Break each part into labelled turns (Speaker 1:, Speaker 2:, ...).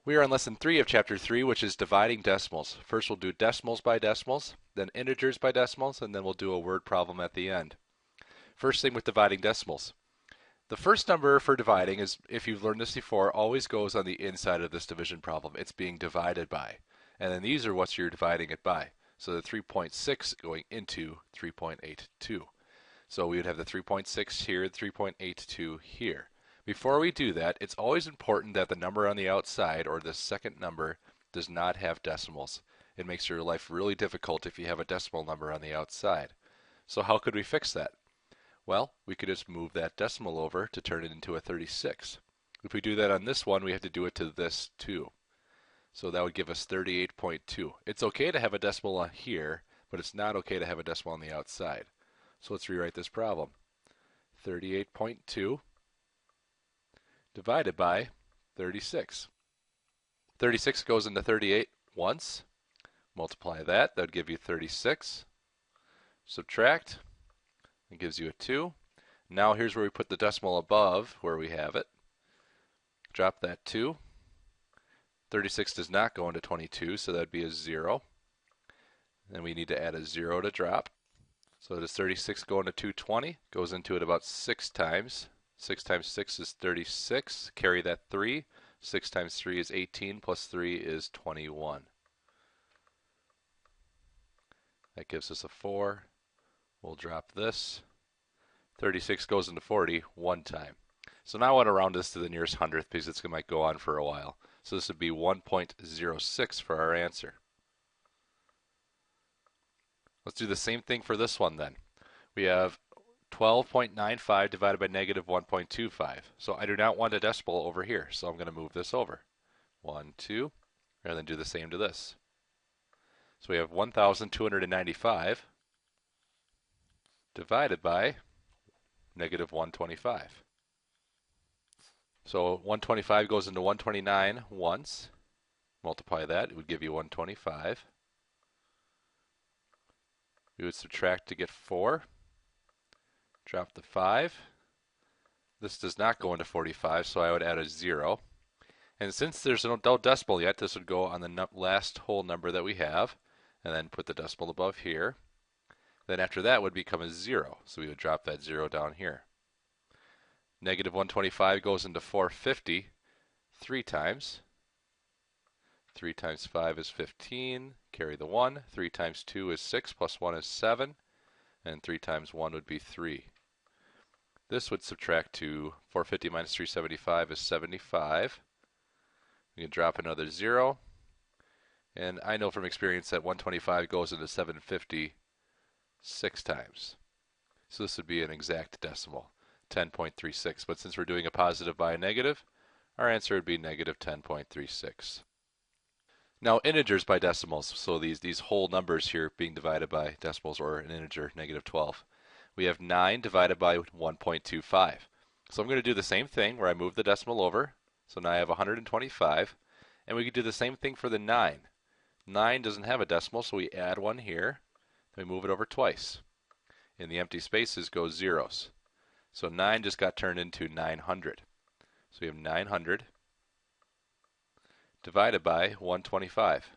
Speaker 1: We are on lesson 3 of chapter 3, which is dividing decimals. First we'll do decimals by decimals, then integers by decimals, and then we'll do a word problem at the end. First thing with dividing decimals. The first number for dividing is, if you've learned this before, always goes on the inside of this division problem. It's being divided by. And then these are what you're dividing it by. So the 3.6 going into 3.82. So we would have the 3.6 here, 3.82 here. Before we do that, it's always important that the number on the outside, or the second number, does not have decimals. It makes your life really difficult if you have a decimal number on the outside. So how could we fix that? Well, we could just move that decimal over to turn it into a 36. If we do that on this one, we have to do it to this too. So that would give us 38.2. It's okay to have a decimal on here, but it's not okay to have a decimal on the outside. So let's rewrite this problem. 38.2 divided by 36. 36 goes into 38 once. Multiply that. That would give you 36. Subtract. It gives you a 2. Now here's where we put the decimal above where we have it. Drop that 2. 36 does not go into 22, so that would be a 0. Then we need to add a 0 to drop. So does 36 go into 220? Goes into it about 6 times. 6 times 6 is 36. Carry that 3. 6 times 3 is 18, plus 3 is 21. That gives us a 4. We'll drop this. 36 goes into 40 one time. So now I want to round this to the nearest hundredth because it might go on for a while. So this would be 1.06 for our answer. Let's do the same thing for this one then. We have 12.95 divided by negative 1.25. So I do not want a decimal over here, so I'm going to move this over. 1, 2, and then do the same to this. So we have 1,295 divided by negative 125. So 125 goes into 129 once. Multiply that, it would give you 125. We would subtract to get 4. Drop the 5. This does not go into 45, so I would add a 0. And since there's no decimal yet, this would go on the last whole number that we have, and then put the decimal above here. Then after that would become a 0, so we would drop that 0 down here. Negative 125 goes into 450 3 times. 3 times 5 is 15, carry the 1. 3 times 2 is 6, plus 1 is 7, and 3 times 1 would be 3. This would subtract to 450 minus 375 is 75. We can drop another 0, and I know from experience that 125 goes into 750 6 times. So this would be an exact decimal, 10.36. But since we're doing a positive by a negative, our answer would be negative 10.36. Now integers by decimals, so these whole numbers here being divided by decimals, or an integer, negative 12. We have 9 divided by 1.25. So I'm going to do the same thing where I move the decimal over. So now I have 125. And we could do the same thing for the 9. 9 doesn't have a decimal, so we add 1 here. Then we move it over twice. In the empty spaces go zeros. So 9 just got turned into 900. So we have 900 divided by 125.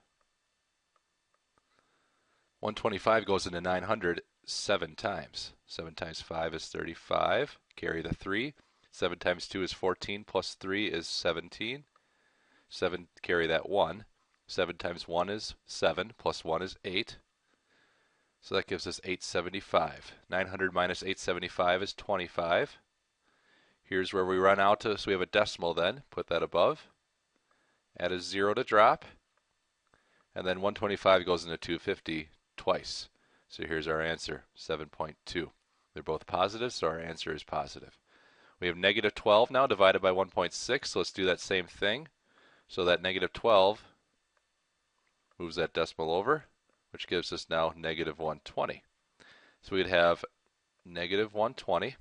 Speaker 1: 125 goes into 900 7 times. 7 times 5 is 35. Carry the 3. 7 times 2 is 14, plus 3 is 17. 7, carry that 1. 7 times 1 is 7, plus 1 is 8. So that gives us 875. 900 minus 875 is 25. Here's where we run out to, so we have a decimal then. Put that above. Add a 0 to drop. And then 125 goes into 250 twice. So here's our answer, 7.2. They're both positive, so our answer is positive. We have negative 12 now divided by 1.6, so let's do that same thing. So that negative 12 moves that decimal over, which gives us now negative 120. So we'd have negative 120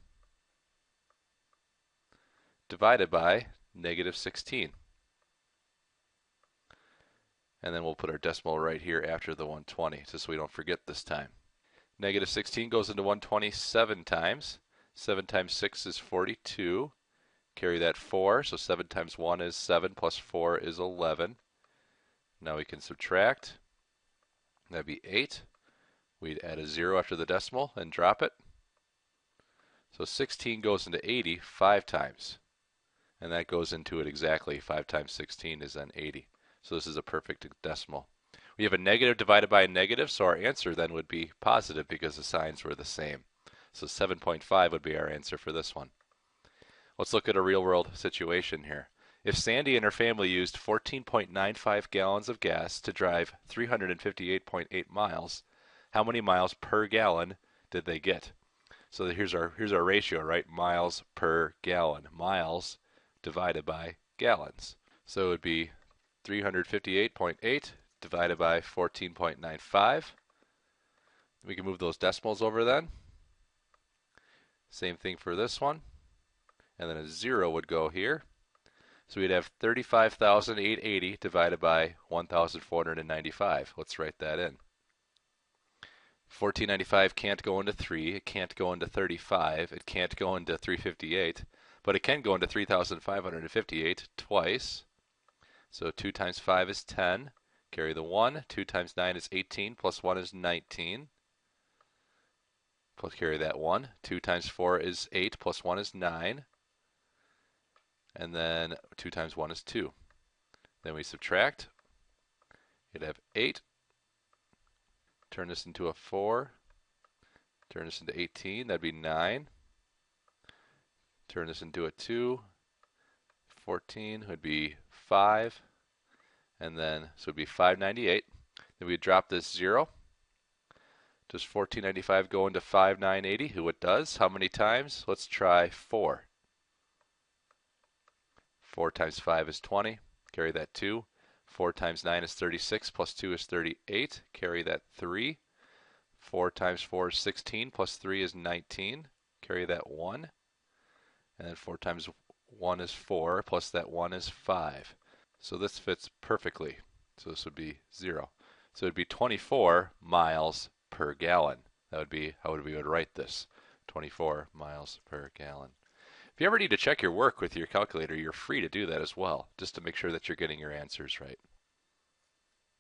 Speaker 1: divided by negative 16. And then we'll put our decimal right here after the 120, just so we don't forget this time. Negative 16 goes into 120 7 times. 7 times 6 is 42. Carry that 4, so 7 times 1 is 7, plus 4 is 11. Now we can subtract. That'd be 8. We'd add a 0 after the decimal and drop it. So 16 goes into 80 5 times. And that goes into it exactly. 5 times 16 is then 80. So this is a perfect decimal. We have a negative divided by a negative, so our answer then would be positive because the signs were the same. So 7.5 would be our answer for this one. Let's look at a real-world situation here. If Sandy and her family used 14.95 gallons of gas to drive 358.8 miles, how many miles per gallon did they get? So here's our ratio, right? Miles per gallon. Miles divided by gallons. So it would be 358.8 divided by 14.95. We can move those decimals over then. Same thing for this one. And then a 0 would go here. So we'd have 35,880 divided by 1,495. Let's write that in. 1495 can't go into 3, it can't go into 35, it can't go into 358, but it can go into 3,558 twice. So 2 times 5 is 10, carry the 1, 2 times 9 is 18, plus 1 is 19. Plus carry that 1, 2 times 4 is 8, plus 1 is 9. And then 2 times 1 is 2. Then we subtract. You'd have 8. Turn this into a 4. Turn this into 18. That'd be 9. Turn this into a 2. 14 would be 5. And then, so it would be 598. Then we drop this 0. Does 1495 go into 5980? Who it does? How many times? Let's try 4. 4 times 5 is 20. Carry that 2. 4 times 9 is 36, plus 2 is 38. Carry that 3. 4 times 4 is 16, plus 3 is 19. Carry that 1. And then 4 times 1 is 4, plus that 1 is 5. So this fits perfectly. So this would be 0. So it would be 24 miles per gallon. That would be how we would write this. 24 miles per gallon. If you ever need to check your work with your calculator, you're free to do that as well, just to make sure that you're getting your answers right.